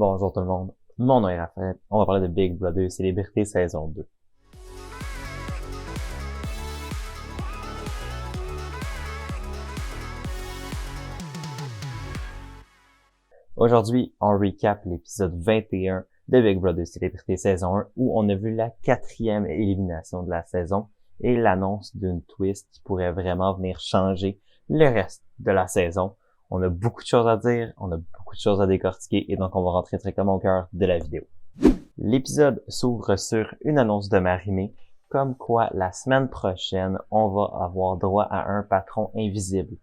Bonjour tout le monde, mon nom est Raphaël, on va parler de Big Brother Célébrité saison 2. Aujourd'hui, on recap l'épisode 21 de Big Brother Célébrité saison 1 où on a vu la 4e élimination de la saison et l'annonce d'une twist qui pourrait vraiment venir changer le reste de la saison. On a beaucoup de choses à dire, on a beaucoup de choses à décortiquer et donc on va rentrer directement au cœur de la vidéo. L'épisode s'ouvre sur une annonce de Marie-Mé, comme quoi la semaine prochaine, on va avoir droit à un patron invisible.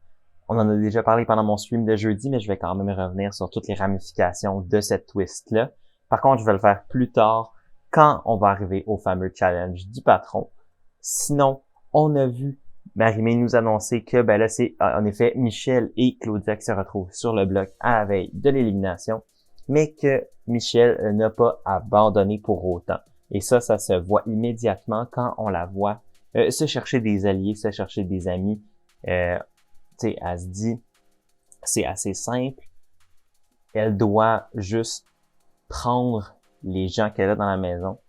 On en a déjà parlé pendant mon stream de jeudi, mais je vais quand même revenir sur toutes les ramifications de cette twist-là. Par contre, je vais le faire plus tard, quand on va arriver au fameux challenge du patron. Sinon, on a vu Marie-Mé nous annoncer que là, c'est en effet Michel et Claudia qui se retrouvent sur le bloc à la veille de l'élimination, mais que Michel n'a pas abandonné pour autant. Et ça se voit immédiatement quand on la voit se chercher des alliés, se chercher des amis. Elle se dit, c'est assez simple. Elle doit juste prendre les gens qu'elle a dans la maison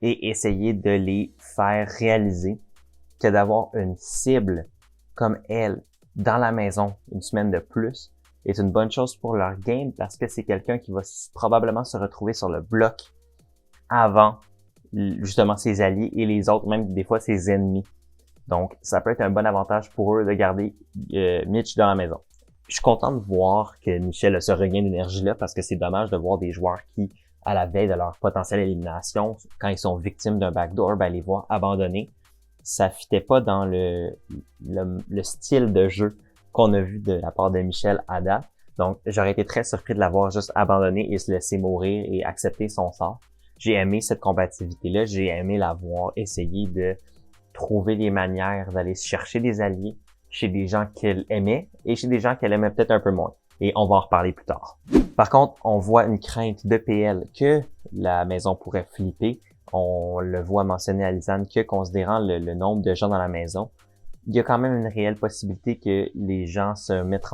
et essayer de les faire réaliser que d'avoir une cible comme elle dans la maison une semaine de plus est une bonne chose pour leur game parce que c'est quelqu'un qui va probablement se retrouver sur le bloc avant justement ses alliés et les autres, même des fois ses ennemis. Donc, ça peut être un bon avantage pour eux de garder Mitch dans la maison. Je suis content de voir que Michel a ce regain d'énergie-là parce que c'est dommage de voir des joueurs qui, à la veille de leur potentielle élimination, quand ils sont victimes d'un backdoor, les voir abandonner. Ça fitait pas dans le style de jeu qu'on a vu de la part de Michel à date. Donc, j'aurais été très surpris de l'avoir juste abandonné et se laisser mourir et accepter son sort. J'ai aimé cette combativité-là. J'ai aimé l'avoir essayé de trouver des manières d'aller chercher des alliés chez des gens qu'elle aimait et chez des gens qu'elle aimait peut-être un peu moins. Et on va en reparler plus tard. Par contre, on voit une crainte de PL que la maison pourrait flipper. On le voit mentionner à Lisanne que, considérant le nombre de gens dans la maison, il y a quand même une réelle possibilité que les gens se mettent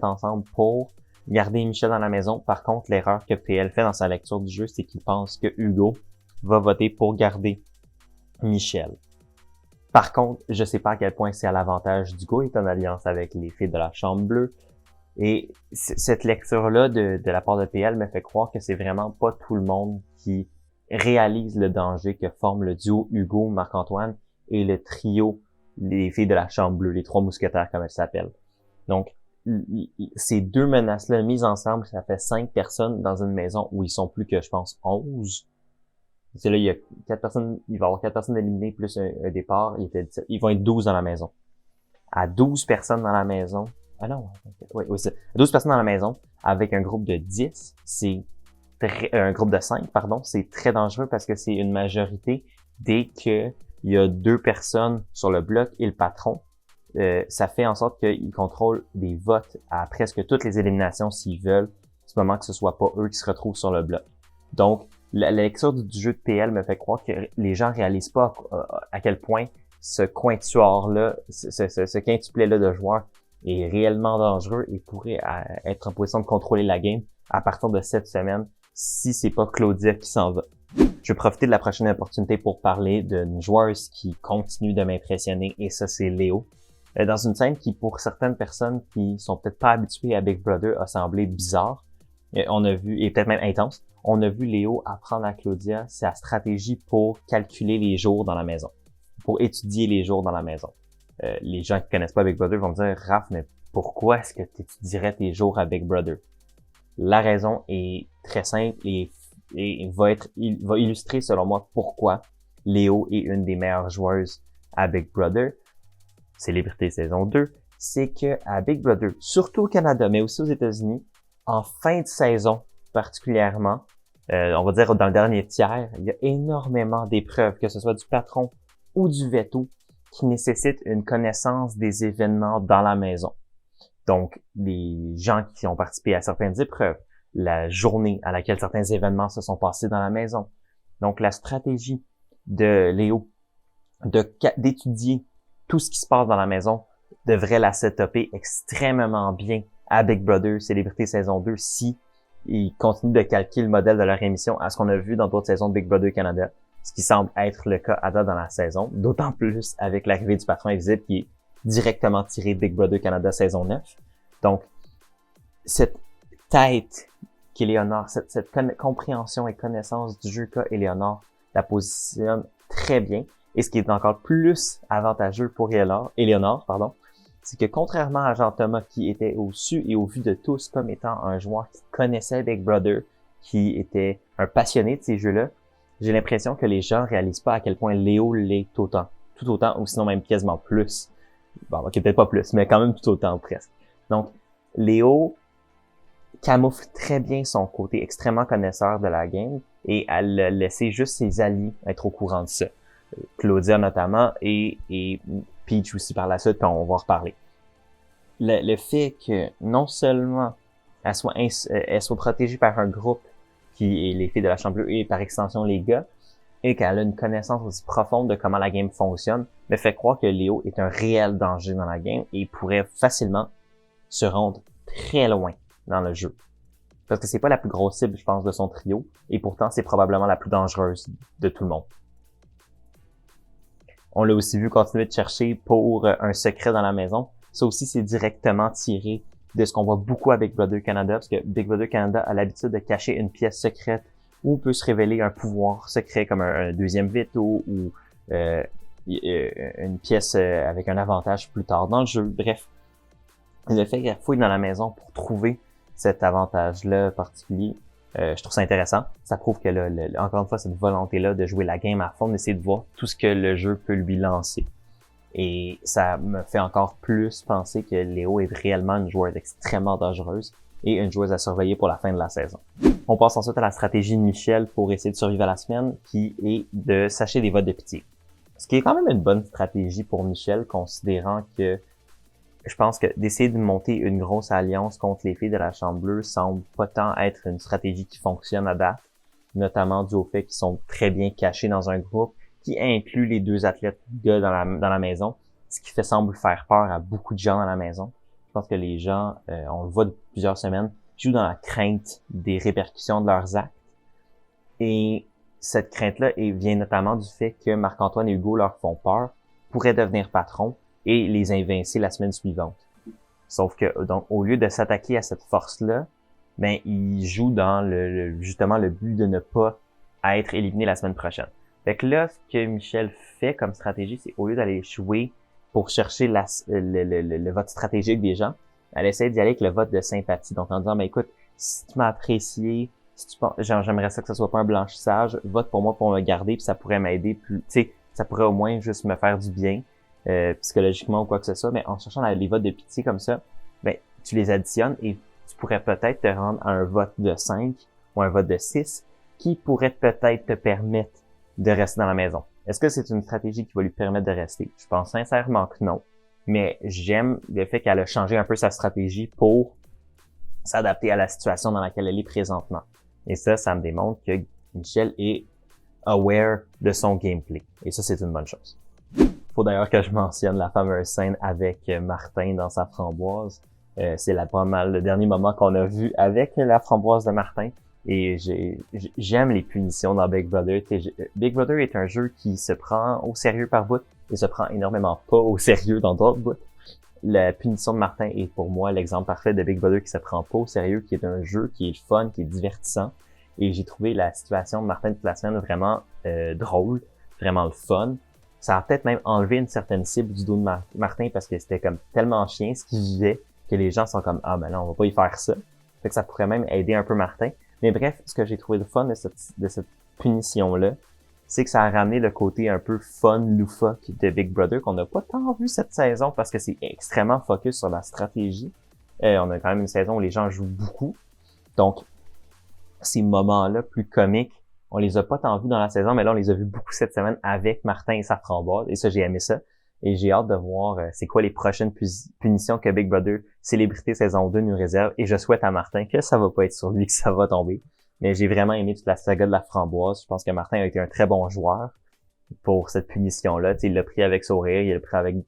ensemble pour garder Michel dans la maison. Par contre, l'erreur que PL fait dans sa lecture du jeu, c'est qu'il pense que Hugo va voter pour garder Michel. Par contre, je sais pas à quel point c'est à l'avantage d'Hugo. Il est en alliance avec les filles de la Chambre bleue. Et cette lecture-là de la part de PL me fait croire que c'est vraiment pas tout le monde qui réalise le danger que forme le duo Hugo, Marc-Antoine et le trio les filles de la Chambre bleue, les 3 mousquetaires comme elles s'appellent. Donc, ces deux menaces-là mises ensemble, ça fait 5 personnes dans une maison où ils sont plus que, je pense, 11. C'est là, il y a 4 personnes, il va y avoir 4 personnes éliminées plus un départ, ils vont être 12 dans la maison. À 12 personnes dans la maison, c'est 12 personnes dans la maison, avec un groupe de 10, un groupe de 5, c'est très dangereux parce que c'est une majorité dès que il y a 2 personnes sur le bloc et le patron. Ça fait en sorte qu'ils contrôlent des votes à presque toutes les éliminations s'ils veulent, du moment que ce soit pas eux qui se retrouvent sur le bloc. Donc, la lecture du jeu de PL me fait croire que les gens réalisent pas à quel point ce quintuor-là, ce quintuplet-là de joueurs est réellement dangereux et pourrait être en position de contrôler la game à partir de cette semaine si c'est pas Claudia qui s'en va. Je vais profiter de la prochaine opportunité pour parler d'une joueuse qui continue de m'impressionner et ça, c'est Léo. Dans une scène qui, pour certaines personnes qui sont peut-être pas habituées à Big Brother, a semblé bizarre, on a vu, et peut-être même intense, on a vu Léo apprendre à Claudia sa stratégie pour calculer les jours dans la maison, pour étudier les jours dans la maison. Les gens qui connaissent pas Big Brother vont me dire « Raph, mais pourquoi est-ce que tu étudierais tes jours à Big Brother? » La raison est très simple et va illustrer selon moi pourquoi Léo est une des meilleures joueuses à Big Brother. Célébrité saison 2, c'est que à Big Brother, surtout au Canada, mais aussi aux États-Unis, en fin de saison particulièrement, on va dire dans le dernier tiers, il y a énormément d'épreuves, que ce soit du patron ou du veto, qui nécessitent une connaissance des événements dans la maison. Donc, les gens qui ont participé à certaines épreuves, la journée à laquelle certains événements se sont passés dans la maison. Donc, la stratégie de Léo d'étudier tout ce qui se passe dans la maison devrait la setuper extrêmement bien à Big Brother Célébrité saison 2 si ils continuent de calquer le modèle de leur émission à ce qu'on a vu dans d'autres saisons de Big Brother Canada, ce qui semble être le cas à date dans la saison, d'autant plus avec l'arrivée du patron invisible qui est directement tiré de Big Brother Canada saison 9. Donc, cette tête qu'Éléonore, cette compréhension et connaissance du jeu qu'a Éléonore, la positionne très bien. Et ce qui est encore plus avantageux pour Éléonore, c'est que contrairement à Jean-Thomas qui était au-dessus et au vu de tous comme étant un joueur qui connaissait Big Brother, qui était un passionné de ces jeux-là, j'ai l'impression que les gens réalisent pas à quel point Léo l'est tout autant, ou sinon même quasiment plus. Bon, ok, peut-être pas plus, mais quand même tout autant presque. Donc, Léo camoufle très bien son côté extrêmement connaisseur de la game et elle a laissé juste ses alliés être au courant de ça. Claudia notamment et Peach aussi par la suite, puis on va en reparler. Le fait que non seulement elle soit protégée par un groupe qui est les filles de la Chambre bleue et par extension les gars, et qu'elle a une connaissance aussi profonde de comment la game fonctionne, me fait croire que Léo est un réel danger dans la game et pourrait facilement se rendre très loin dans le jeu. Parce que c'est pas la plus grosse cible, je pense, de son trio, et pourtant c'est probablement la plus dangereuse de tout le monde. On l'a aussi vu continuer de chercher pour un secret dans la maison. Ça aussi, c'est directement tiré de ce qu'on voit beaucoup avec Big Brother Canada, parce que Big Brother Canada a l'habitude de cacher une pièce secrète où peut se révéler un pouvoir secret comme un deuxième veto ou une pièce avec un avantage plus tard dans le jeu. Bref, le fait qu'elle fouille dans la maison pour trouver cet avantage-là particulier, je trouve ça intéressant. Ça prouve qu'elle a, encore une fois, cette volonté-là de jouer la game à fond, d'essayer de voir tout ce que le jeu peut lui lancer. Et ça me fait encore plus penser que Léo est réellement une joueuse extrêmement dangereuse et une joueuse à surveiller pour la fin de la saison. On passe ensuite à la stratégie de Michel pour essayer de survivre à la semaine, qui est de sacher des votes de pitié. Ce qui est quand même une bonne stratégie pour Michel, considérant que je pense que d'essayer de monter une grosse alliance contre les filles de la Chambre bleue semble pas tant être une stratégie qui fonctionne à date, notamment dû au fait qu'ils sont très bien cachés dans un groupe qui inclut les deux athlètes gars dans la maison, ce qui semble faire peur à beaucoup de gens dans la maison. Je pense que les gens, on le voit depuis plusieurs semaines, jouent dans la crainte des répercussions de leurs actes. Et cette crainte-là vient notamment du fait que Marc-Antoine et Hugo leur font peur, pourraient devenir patrons et les évincer la semaine suivante. Sauf que, donc, au lieu de s'attaquer à cette force-là, ben, ils jouent dans justement le but de ne pas être éliminé la semaine prochaine. Fait que là, ce que Michel fait comme stratégie, c'est au lieu d'aller jouer pour chercher le vote stratégique des gens, elle essaie d'y aller avec le vote de sympathie. Donc, en disant, ben, écoute, si tu m'as apprécié, si tu penses, j'aimerais ça que ça soit pas un blanchissage, vote pour moi pour me garder, puis ça pourrait m'aider plus, tu sais, ça pourrait au moins juste me faire du bien, psychologiquement ou quoi que ce soit, mais en cherchant les votes de pitié comme ça, ben, tu les additionnes et tu pourrais peut-être te rendre à un vote de 5 ou un vote de 6 qui pourrait peut-être te permettre de rester dans la maison. Est-ce que c'est une stratégie qui va lui permettre de rester? Je pense sincèrement que non. Mais j'aime le fait qu'elle a changé un peu sa stratégie pour s'adapter à la situation dans laquelle elle est présentement. Et ça me démontre que Michel est aware de son gameplay. Et ça, c'est une bonne chose. Faut d'ailleurs que je mentionne la fameuse scène avec Martin dans sa framboise. C'est pas mal le dernier moment qu'on a vu avec la framboise de Martin. Et j'aime les punitions dans Big Brother. Big Brother est un jeu qui se prend au sérieux par bout et se prend énormément pas au sérieux dans d'autres bouts. La punition de Martin est pour moi l'exemple parfait de Big Brother qui se prend pas au sérieux, qui est un jeu qui est fun, qui est divertissant. Et j'ai trouvé la situation de Martin toute la semaine vraiment drôle, vraiment le fun. Ça a peut-être même enlevé une certaine cible du dos de Martin parce que c'était comme tellement chien ce qu'il vivait que les gens sont comme « Ah ben là, on va pas y faire ça ». Fait que ça pourrait même aider un peu Martin. Mais bref, ce que j'ai trouvé de fun de cette punition-là, c'est que ça a ramené le côté un peu fun, loufoque de Big Brother qu'on n'a pas tant vu cette saison parce que c'est extrêmement focus sur la stratégie. On a quand même une saison où les gens jouent beaucoup. Donc, ces moments-là plus comiques, on les a pas tant vus dans la saison, mais là, on les a vus beaucoup cette semaine avec Martin et sa framboise. Et ça, j'ai aimé ça. Et j'ai hâte de voir c'est quoi les prochaines punitions que Big Brother Célébrité saison 2 nous réserve. Et je souhaite à Martin que ça va pas être sur lui que ça va tomber. Mais j'ai vraiment aimé toute la saga de la framboise. Je pense que Martin a été un très bon joueur pour cette punition-là. T'sais, il l'a pris avec sourire, il l'a pris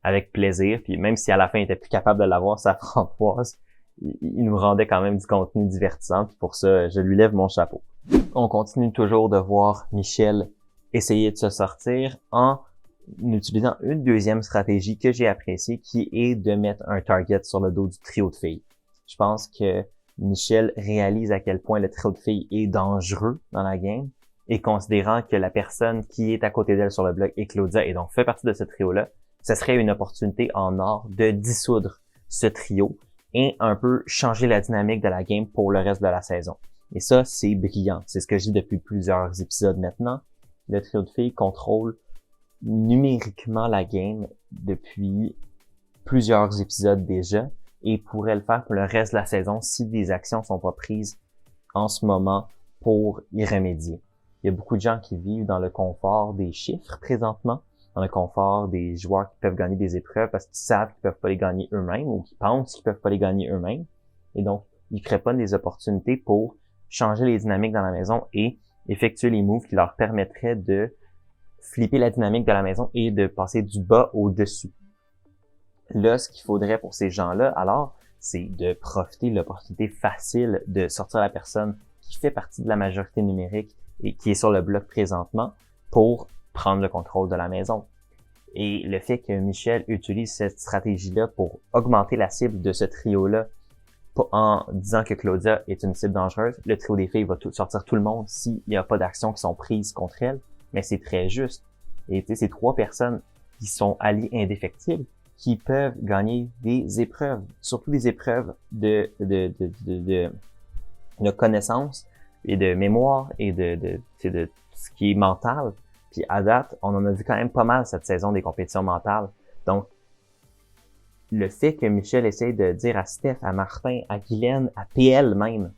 avec plaisir. Puis même si à la fin il était plus capable de l'avoir, sa framboise, il nous rendait quand même du contenu divertissant, puis pour ça, je lui lève mon chapeau. On continue toujours de voir Michel essayer de se sortir en utilisant une deuxième stratégie que j'ai appréciée, qui est de mettre un target sur le dos du trio de filles. Je pense que Michel réalise à quel point le trio de filles est dangereux dans la game, et considérant que la personne qui est à côté d'elle sur le bloc est Claudia et donc fait partie de ce trio-là, ce serait une opportunité en or de dissoudre ce trio et un peu changer la dynamique de la game pour le reste de la saison. Et ça, c'est brillant. C'est ce que je dis depuis plusieurs épisodes maintenant. Le trio de filles contrôle numériquement la game depuis plusieurs épisodes déjà et pourrait le faire pour le reste de la saison si des actions sont pas prises en ce moment pour y remédier. Il y a beaucoup de gens qui vivent dans le confort des chiffres présentement, dans le confort des joueurs qui peuvent gagner des épreuves parce qu'ils savent qu'ils peuvent pas les gagner eux-mêmes ou qu'ils pensent qu'ils peuvent pas les gagner eux-mêmes. Et donc, ils créent pas des opportunités pour changer les dynamiques dans la maison et effectuer les moves qui leur permettraient de flipper la dynamique de la maison et de passer du bas au-dessus. Là, ce qu'il faudrait pour ces gens-là, alors, c'est de profiter de l'opportunité facile de sortir la personne qui fait partie de la majorité numérique et qui est sur le bloc présentement pour prendre le contrôle de la maison. Et le fait que Michel utilise cette stratégie-là pour augmenter la cible de ce trio-là en disant que Claudia est une cible dangereuse, le trio des filles va sortir tout le monde s'il n'y a pas d'actions qui sont prises contre elle, mais c'est très juste. Et tu sais, c'est 3 personnes qui sont alliées indéfectibles qui peuvent gagner des épreuves, surtout des épreuves de connaissances et de mémoire et de ce qui est mental. Puis à date, on en a vu quand même pas mal cette saison des compétitions mentales. Donc, le fait que Michel essaye de dire à Steph, à Martin, à Guylaine, à PL même,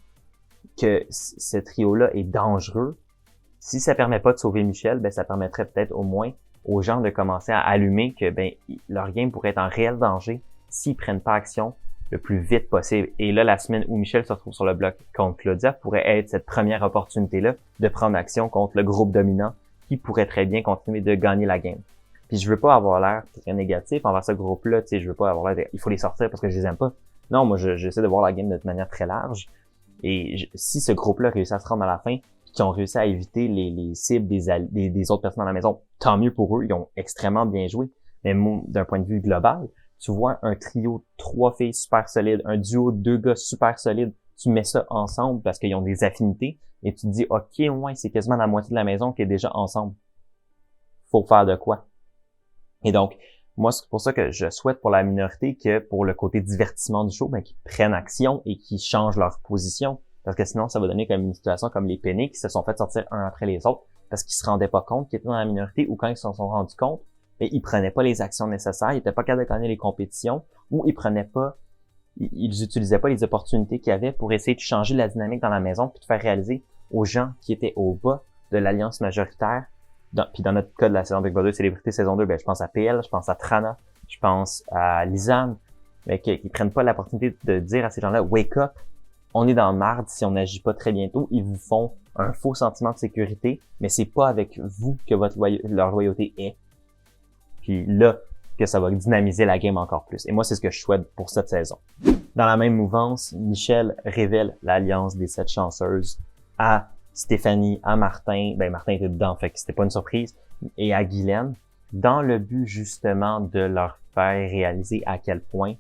que ce trio-là est dangereux, si ça permet pas de sauver Michel, ben ça permettrait peut-être au moins aux gens de commencer à allumer que leur game pourrait être en réel danger s'ils prennent pas action le plus vite possible. Et là, la semaine où Michel se retrouve sur le bloc contre Claudia pourrait être cette première opportunité-là de prendre action contre le groupe dominant qui pourrait très bien continuer de gagner la game. Puis je veux pas avoir l'air très négatif envers ce groupe-là, tu sais, je veux pas avoir l'air il faut les sortir parce que je les aime pas. Non, moi j'essaie de voir la game de manière très large. Et si ce groupe-là réussit à se rendre à la fin, qui ont réussi à éviter les cibles des autres personnes dans la maison, tant mieux pour eux, ils ont extrêmement bien joué. Mais d'un point de vue global, tu vois un trio de 3 filles super solides, un duo de 2 gars super solides, tu mets ça ensemble parce qu'ils ont des affinités et tu te dis, OK, ouais, c'est quasiment la moitié de la maison qui est déjà ensemble. Faut faire de quoi? Et donc, moi, c'est pour ça que je souhaite pour la minorité que pour le côté divertissement du show, qu'ils prennent action et qu'ils changent leur position. Parce que sinon, ça va donner comme une situation comme les peinés qui se sont fait sortir un après les autres parce qu'ils se rendaient pas compte qu'ils étaient dans la minorité ou quand ils se sont rendus compte, ils prenaient pas les actions nécessaires, ils étaient pas capables de gagner les compétitions ou ils utilisaient pas les opportunités qu'il y avait pour essayer de changer la dynamique dans la maison puis de faire réaliser aux gens qui étaient au bas de l'alliance majoritaire. Puis dans notre cas de la saison Big Brother Célébrité saison 2, je pense à PL, je pense à Trana, je pense à Lisanne, mais qu'ils prennent pas l'opportunité de dire à ces gens-là, wake up, on est dans le marde si on n'agit pas très bientôt. Ils vous font un faux sentiment de sécurité, mais c'est pas avec vous que leur loyauté est. Puis là, que ça va dynamiser la game encore plus. Et moi, c'est ce que je souhaite pour cette saison. Dans la même mouvance, Michel révèle l'alliance des 7 chanceuses à Stéphanie, à Martin. Martin était dedans, fait que c'était pas une surprise. Et à Guylaine, dans le but justement de leur faire réaliser à quel point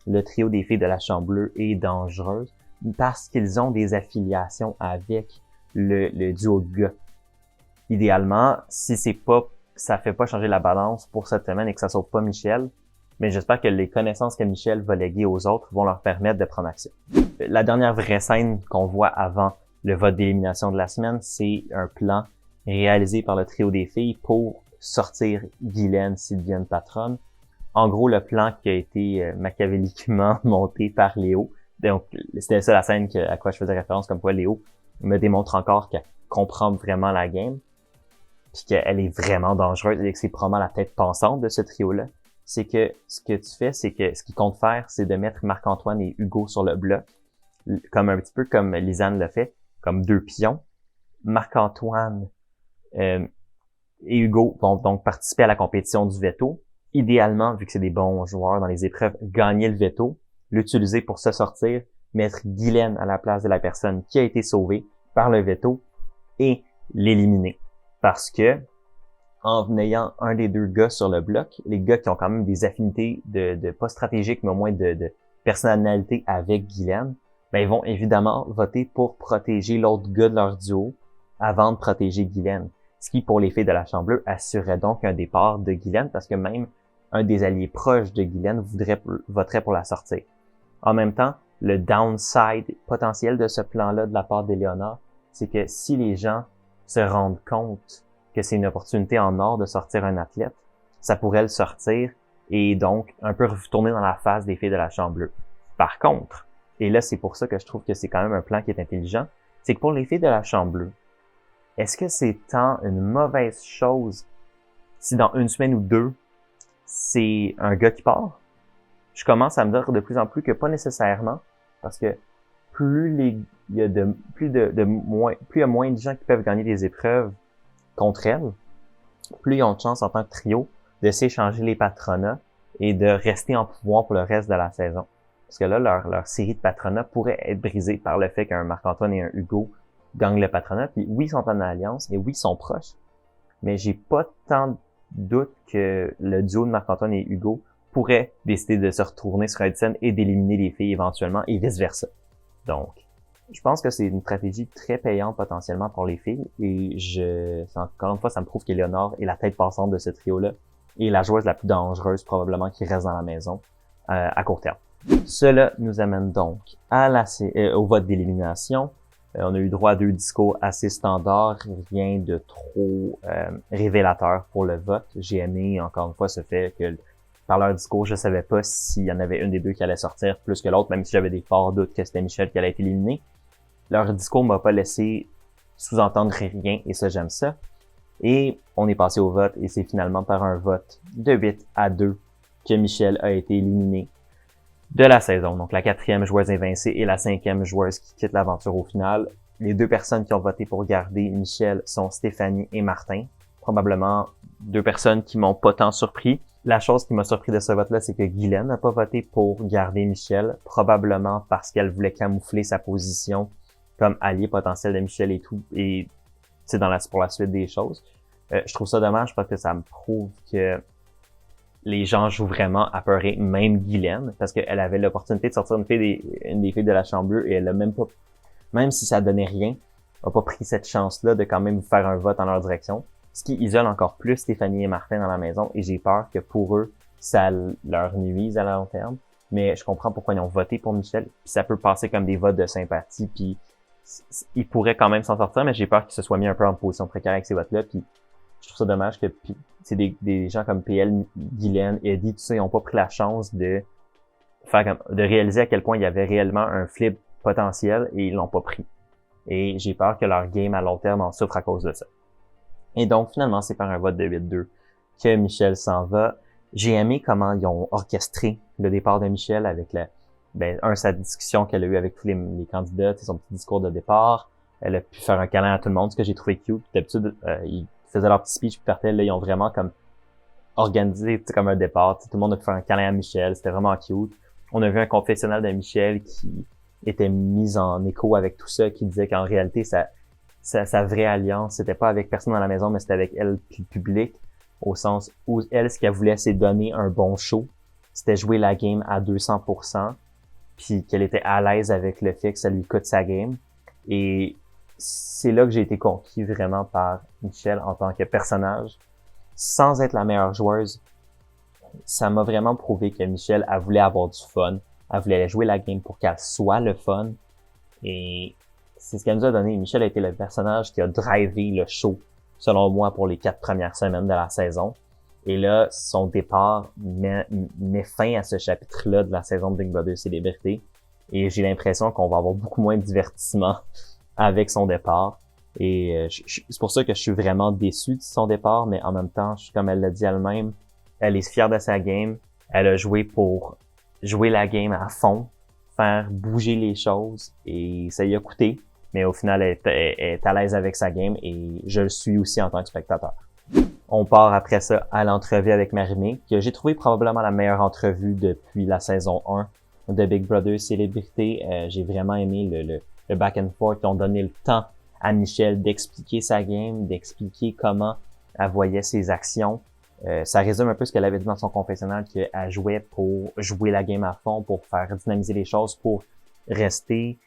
le trio des filles de la Chambre bleue est dangereuse parce qu'ils ont des affiliations avec le duo de gars. Idéalement, si ça fait pas changer la balance pour cette semaine et que ça sauve pas Michel, mais j'espère que les connaissances que Michel va léguer aux autres vont leur permettre de prendre action. La dernière vraie scène qu'on voit avant le vote d'élimination de la semaine, c'est un plan réalisé par le trio des filles pour sortir Guylaine s'ils deviennent patronnes. En gros, le plan qui a été machiavéliquement monté par Léo. Donc, c'était ça la scène à quoi je faisais référence, comme quoi Léo me démontre encore qu'elle comprend vraiment la game, puis qu'elle est vraiment dangereuse et que c'est probablement la tête pensante de ce trio-là. C'est que ce que tu fais, c'est que ce qu'il compte faire, c'est de mettre Marc-Antoine et Hugo sur le bloc, comme un petit peu comme Lisanne le fait, comme 2 pions. Marc-Antoine et Hugo vont donc participer à la compétition du veto. Idéalement, vu que c'est des bons joueurs dans les épreuves, gagner le veto. l'utiliser pour se sortir, mettre Guylaine à la place de la personne qui a été sauvée par le veto et l'éliminer. Parce que, en ayant un des deux gars sur le bloc, les gars qui ont quand même des affinités de pas stratégiques, mais au moins de personnalité avec Guylaine, ben ils vont évidemment voter pour protéger l'autre gars de leur duo avant de protéger Guylaine. Ce qui, pour les filles de la Chambre bleue, assurerait donc un départ de Guylaine, parce que même un des alliés proches de Guylaine voterait pour la sortir. En même temps, le downside potentiel de ce plan-là de la part d'Éléonore, c'est que si les gens se rendent compte que c'est une opportunité en or de sortir un athlète, ça pourrait le sortir et donc un peu retourner dans la face des filles de la Chambre bleue. Par contre, et là c'est pour ça que je trouve que c'est quand même un plan qui est intelligent, c'est que pour les filles de la Chambre bleue, est-ce que c'est tant une mauvaise chose si dans une semaine ou deux, c'est un gars qui part? Je commence à me dire de plus en plus que pas nécessairement, parce que plus il y a moins de gens qui peuvent gagner des épreuves contre elles, plus ils ont de chance en tant que trio de s'échanger les patronats et de rester en pouvoir pour le reste de la saison. Parce que là, leur série de patronats pourrait être brisée par le fait qu'un Marc-Antoine et un Hugo gagnent le patronat. Puis oui, ils sont en alliance et oui, ils sont proches. Mais j'ai pas tant de doute que le duo de Marc-Antoine et Hugo pourrait décider de se retourner sur une scène et d'éliminer les filles éventuellement et vice-versa. Donc, je pense que c'est une stratégie très payante potentiellement pour les filles et encore une fois, ça me prouve qu'Éléonore est la tête passante de ce trio-là et la joueuse la plus dangereuse probablement qui reste dans la maison à court terme. Cela nous amène donc au vote d'élimination. On a eu droit à 2 discours assez standards, rien de trop révélateur pour le vote. J'ai aimé encore une fois ce fait que par leur discours, je savais pas s'il y en avait une des deux qui allait sortir plus que l'autre, même si j'avais des forts doutes que c'était Michel qui allait être éliminé. Leur discours m'a pas laissé sous-entendre rien, et ça, j'aime ça. Et on est passé au vote, et c'est finalement par un vote de 8-2 que Michel a été éliminé de la saison. Donc la 4e joueuse évincée et la 5e joueuse qui quitte l'aventure au final. Les 2 personnes qui ont voté pour garder Michel sont Stéphanie et Martin. Probablement 2 personnes qui m'ont pas tant surpris. La chose qui m'a surpris de ce vote-là, c'est que Guylaine n'a pas voté pour garder Michel, probablement parce qu'elle voulait camoufler sa position comme allié potentiel de Michel et tout, et c'est pour la suite des choses. Je trouve ça dommage parce que ça me prouve que les gens jouent vraiment à peurer même Guylaine, parce qu'elle avait l'opportunité de sortir une des filles de la Chambre bleue, et elle a même pas, même si ça donnait rien, a pas pris cette chance-là de quand même faire un vote en leur direction. Ce qui isole encore plus Stéphanie et Martin dans la maison, et j'ai peur que pour eux, ça leur nuise à long terme. Mais je comprends pourquoi ils ont voté pour Michel, puis ça peut passer comme des votes de sympathie, puis ils pourraient quand même s'en sortir, mais j'ai peur qu'ils se soient mis un peu en position précaire avec ces votes-là, puis je trouve ça dommage que c'est des gens comme PL, Guylaine, Eddie, tout ça, ils ont pas pris la chance de réaliser à quel point il y avait réellement un flip potentiel, et ils l'ont pas pris. Et j'ai peur que leur game à long terme en souffre à cause de ça. Et donc, finalement, c'est par un vote de 8-2 que Michel s'en va. J'ai aimé comment ils ont orchestré le départ de Michel avec sa discussion qu'elle a eue avec tous les candidats, son petit discours de départ. Elle a pu faire un câlin à tout le monde, ce que j'ai trouvé cute. D'habitude, ils faisaient leur petit speech puis partaient. Là, ils ont vraiment comme organisé comme un départ. Tout le monde a pu faire un câlin à Michel. C'était vraiment cute. On a vu un confessionnal de Michel qui était mis en écho avec tout ça, qui disait qu'en réalité, sa vraie alliance, c'était pas avec personne dans la maison, mais c'était avec elle puis le public, au sens où elle, ce qu'elle voulait, c'est donner un bon show. C'était jouer la game à 200%, puis qu'elle était à l'aise avec le fait que ça lui coûte sa game. Et c'est là que j'ai été conquis vraiment par Michel en tant que personnage. Sans être la meilleure joueuse, ça m'a vraiment prouvé que Michel, elle voulait avoir du fun. Elle voulait jouer la game pour qu'elle soit le fun. Et c'est ce qu'elle nous a donné. Michel a été le personnage qui a drivé le show, selon moi, pour les 4 premières semaines de la saison. Et là, son départ met fin à ce chapitre-là de la saison de Big Brother Célébrité. Et j'ai l'impression qu'on va avoir beaucoup moins de divertissement avec son départ. Et c'est pour ça que je suis vraiment déçu de son départ, mais en même temps, comme elle l'a dit elle-même, elle est fière de sa game. Elle a joué pour jouer la game à fond, faire bouger les choses, et ça y a coûté. Mais au final, elle est à l'aise avec sa game, et je le suis aussi en tant que spectateur. On part après ça à l'entrevue avec Marie-Mé, que j'ai trouvé probablement la meilleure entrevue depuis la saison 1. de Big Brother Célébrité. J'ai vraiment aimé le back and forth. Ils ont donné le temps à Michelle d'expliquer sa game, d'expliquer comment elle voyait ses actions. Ça résume un peu ce qu'elle avait dit dans son confessionnal, qu'elle jouait pour jouer la game à fond, pour faire dynamiser les choses, pour rester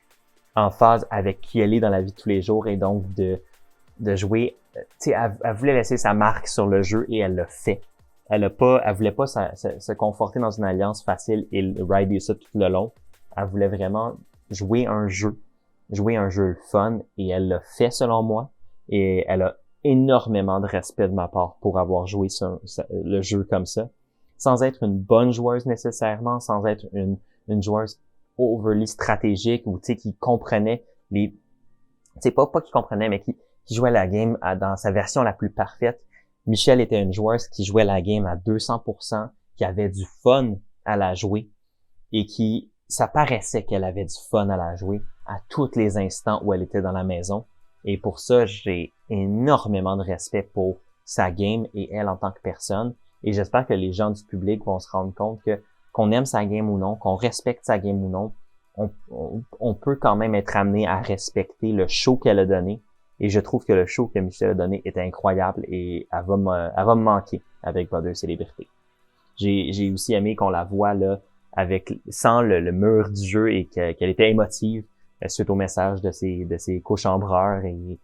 en phase avec qui elle est dans la vie de tous les jours, et donc de jouer. Tu sais, elle voulait laisser sa marque sur le jeu et elle l'a fait. Elle voulait pas se conforter dans une alliance facile et rider ça tout le long. Elle voulait vraiment jouer un jeu fun, et elle l'a fait selon moi, et elle a énormément de respect de ma part pour avoir joué le jeu comme ça, sans être une bonne joueuse nécessairement, sans être une joueuse overly stratégique, ou tu sais, qui comprenait les, tu sais, pas qui comprenait, mais qui jouait la game dans sa version la plus parfaite. Michelle était une joueuse qui jouait la game à 200%, qui avait du fun à la jouer, et ça paraissait qu'elle avait du fun à la jouer à tous les instants où elle était dans la maison. Et pour ça, j'ai énormément de respect pour sa game et elle en tant que personne. Et j'espère que les gens du public vont se rendre compte que qu'on aime sa game ou non, qu'on respecte sa game ou non, on peut quand même être amené à respecter le show qu'elle a donné. Et je trouve que le show que Michelle a donné était incroyable, et elle va me manquer avec Brother Célébrité. J'ai aussi aimé qu'on la voit là sans le mur du jeu, et qu'elle était émotive suite au message de ses cochambreurs, et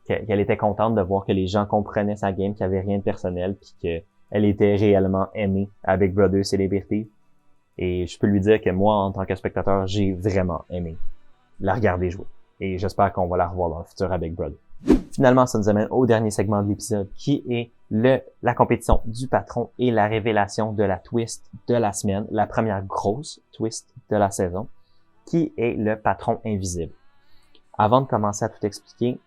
qu'elle était contente de voir que les gens comprenaient sa game, qu'il n'y avait rien de personnel, puis qu'elle était réellement aimée à Big Brother Célébrité. Et je peux lui dire que moi, en tant que spectateur, j'ai vraiment aimé la regarder jouer. Et j'espère qu'on va la revoir dans le futur à Big Brother. Finalement, ça nous amène au dernier segment de l'épisode, qui est la compétition du patron et la révélation de la twist de la semaine, la première grosse twist de la saison, qui est le patron invisible. Avant de commencer à tout expliquer,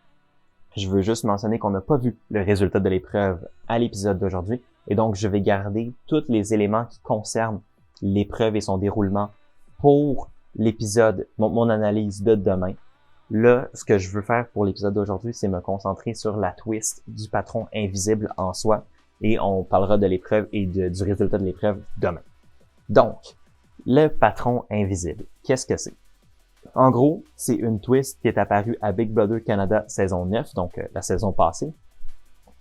je veux juste mentionner qu'on n'a pas vu le résultat de l'épreuve à l'épisode d'aujourd'hui, et donc je vais garder tous les éléments qui concernent l'épreuve et son déroulement pour l'épisode, mon analyse de demain. Là, ce que je veux faire pour l'épisode d'aujourd'hui, c'est me concentrer sur la twist du patron invisible en soi, et on parlera de l'épreuve et du résultat de l'épreuve demain. Donc, le patron invisible, qu'est-ce que c'est? En gros, c'est une twist qui est apparue à Big Brother Canada saison 9, donc la saison passée,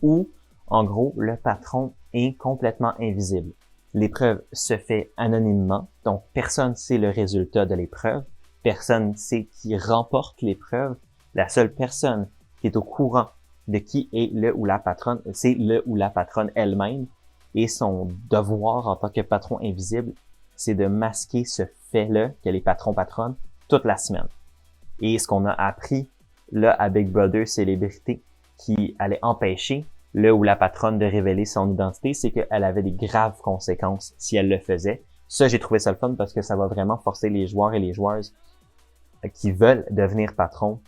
où, en gros, le patron est complètement invisible. L'épreuve se fait anonymement, donc personne ne sait le résultat de l'épreuve, personne ne sait qui remporte l'épreuve. La seule personne qui est au courant de qui est le ou la patronne, c'est le ou la patronne elle-même, et son devoir en tant que patron invisible, c'est de masquer ce fait-là, qu'elle est patron-patronne, toute la semaine. Et ce qu'on a appris là à Big Brother Célébrité, qui allait empêcher le ou la patronne de révéler son identité, c'est qu'elle avait des graves conséquences si elle le faisait. Ça, j'ai trouvé ça le fun, parce que ça va vraiment forcer les joueurs et les joueuses qui veulent devenir patron,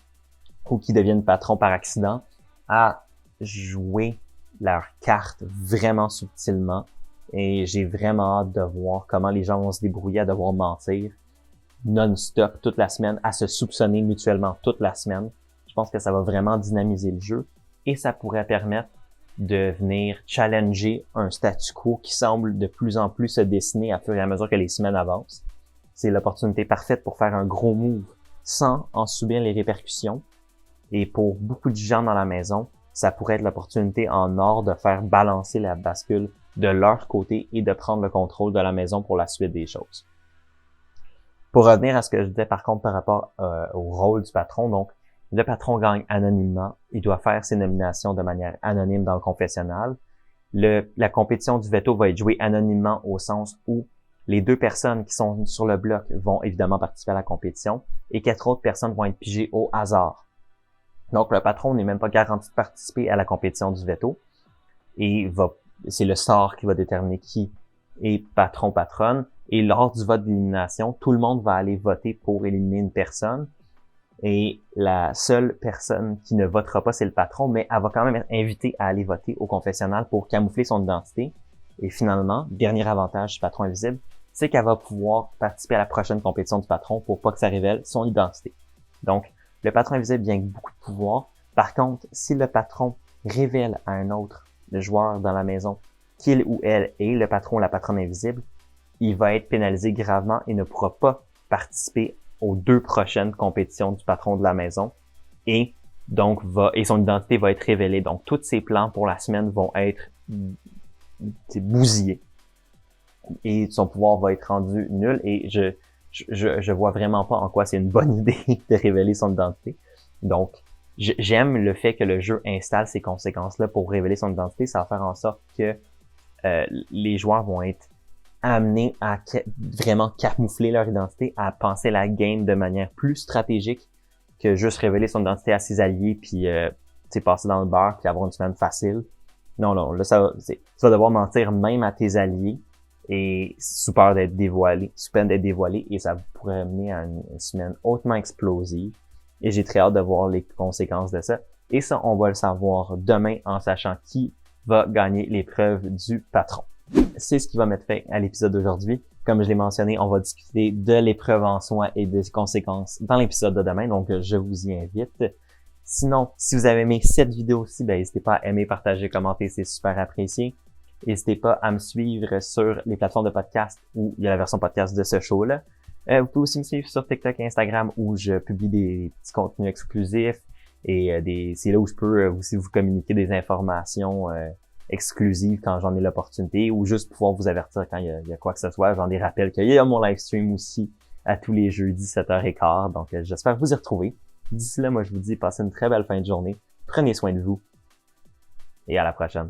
ou qui deviennent patrons par accident, à jouer leur carte vraiment subtilement. Et j'ai vraiment hâte de voir comment les gens vont se débrouiller à devoir mentir non-stop toute la semaine, à se soupçonner mutuellement toute la semaine. Je pense que ça va vraiment dynamiser le jeu, et ça pourrait permettre de venir challenger un statu quo qui semble de plus en plus se dessiner à fur et à mesure que les semaines avancent. C'est l'opportunité parfaite pour faire un gros move sans en subir les répercussions. Et pour beaucoup de gens dans la maison, ça pourrait être l'opportunité en or de faire balancer la bascule de leur côté et de prendre le contrôle de la maison pour la suite des choses. Pour revenir à ce que je disais par contre par rapport au rôle du patron, donc le patron gagne anonymement, il doit faire ses nominations de manière anonyme dans le confessionnal. La compétition du veto va être jouée anonymement au sens où les 2 personnes qui sont sur le bloc vont évidemment participer à la compétition, et 4 autres personnes vont être pigées au hasard. Donc le patron n'est même pas garanti de participer à la compétition du veto, et c'est le sort qui va déterminer qui est patron-patronne. Et lors du vote d'élimination, tout le monde va aller voter pour éliminer une personne. Et la seule personne qui ne votera pas, c'est le patron, mais elle va quand même être invitée à aller voter au confessionnal pour camoufler son identité. Et finalement, dernier avantage du patron invisible, c'est qu'elle va pouvoir participer à la prochaine compétition du patron pour pas que ça révèle son identité. Donc, le patron invisible vient avec beaucoup de pouvoir. Par contre, si le patron révèle à un autre, le joueur dans la maison, qu'il ou elle est le patron ou la patronne invisible, il va être pénalisé gravement et ne pourra pas participer aux 2 prochaines compétitions du patron de la maison et donc son identité va être révélée. Donc tous ses plans pour la semaine vont être bousillés et son pouvoir va être rendu nul et je vois vraiment pas en quoi c'est une bonne idée de révéler son identité. Donc j'aime le fait que le jeu installe ces conséquences-là pour révéler son identité. Ça va faire en sorte que les joueurs vont être amenés à vraiment camoufler leur identité, à penser la game de manière plus stratégique que juste révéler son identité à ses alliés puis passer dans le beurre puis avoir une semaine facile. Non, là, tu vas devoir mentir même à tes alliés et sous peur d'être dévoilé, sous peine d'être dévoilé, et ça pourrait mener à une semaine hautement explosive. Et j'ai très hâte de voir les conséquences de ça. Et ça, on va le savoir demain en sachant qui va gagner l'épreuve du patron. C'est ce qui va mettre fin à l'épisode d'aujourd'hui. Comme je l'ai mentionné, on va discuter de l'épreuve en soi et des conséquences dans l'épisode de demain, donc je vous y invite. Sinon, si vous avez aimé cette vidéo-ci, n'hésitez pas à aimer, partager, commenter, c'est super apprécié. N'hésitez pas à me suivre sur les plateformes de podcast où il y a la version podcast de ce show-là. Vous pouvez aussi me suivre sur TikTok et Instagram où je publie des petits contenus exclusifs et c'est là où je peux aussi vous communiquer des informations exclusives quand j'en ai l'opportunité ou juste pouvoir vous avertir quand il y a quoi que ce soit. J'en ai rappelle qu'il y a mon live stream aussi à tous les jeudis 7h15. Donc j'espère vous y retrouver. D'ici là, moi je vous dis passez une très belle fin de journée. Prenez soin de vous et à la prochaine.